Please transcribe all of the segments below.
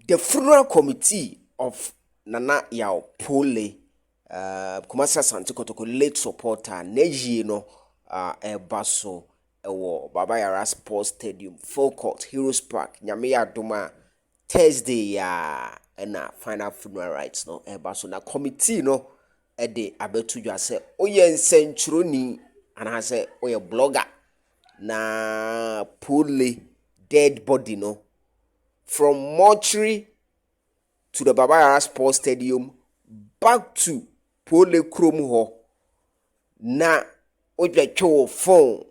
The funeral committee of Nana Yao Pooley, Kumasi Asante Kotoko late supporter, Neji no, Baso, Baba Yara Sports Stadium, Full Court, Heroes Park, Nyamiya Duma, Thursday, and final funeral rites no, Baso na committee no, de abetu you say, oye century and I say, oye blogger, na Pooley dead body no. From mortuary to the Baba Yara Sports Stadium back to Pooley Chrome Hall. Na oja cho phone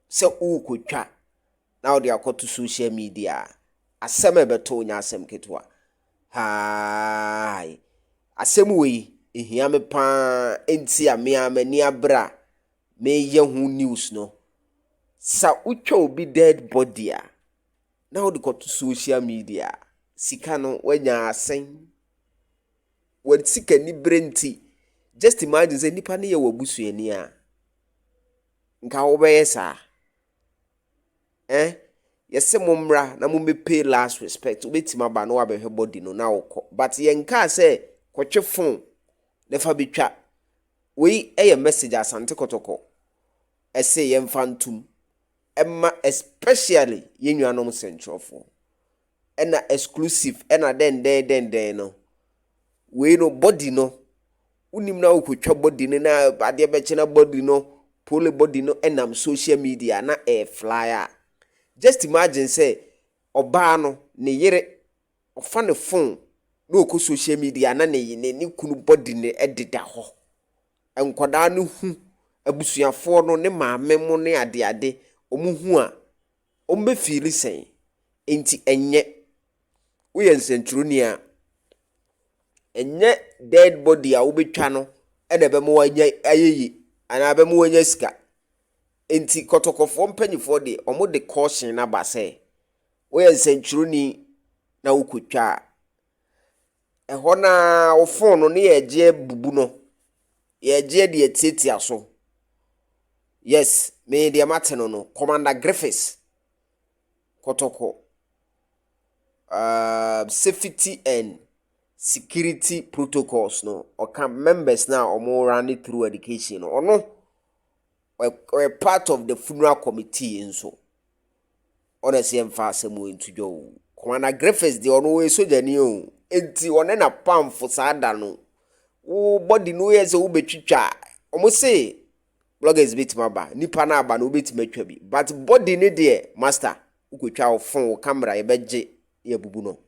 se ukutwa. Now they are called to social media. Aseme beto nya asem ketwa. Hi. Asem we ehia me pa enti ame amani abra me ye hu news no. Sa utwa obi dead body a. Now they got to social media. Sika no wenya asen. When sika ni brenti. Just imagine say nipa ne ye wabusu ani a. Nka wo be yesa. Yese momra na mo me pay last respect. Obetima ba no abehwe body no na wokọ. But ye nka say kwotwe phone nefa betwa. We eye message Asante Kotoko. Ese ye mfa ntum. Emma especially ye nuanom centrofo. Ena exclusive ena den no. We no body no. Unim na ukotwa body no na ade beche na body no. Pooley body no enam social media na flyer. Just imagine say oba no ne yere ofa ne phone no ko social media na ne kunu body ne edida ho. Enkwada no hu abusuafo no ne maame mo ne ade omu hu a ombe feel sen enti enye we ensentrunia a enye dead body a obetwa no e de be mo wanya ayeyi ana be mo wanya sika enti kotokofo mpanyifo de omo de caution na ba say we ensentruni na ukotwa eho na wo phone no ne yeje bubu no yeje de etiatia so. Yes, me de mateno no Commander Griffiths Kotoko safety and security protocols no or members now or more running through education or no we're part of the funeral committee and so honestly I'm fast into Joe Commander Griffiths the always so the new enti one na pam for sada no wo body no yes wo betwitwa almost say bloggers bit maba nipa na aba no bit matwa bi but body ne de master ukotwa wo phone camera ye beje ye bubu no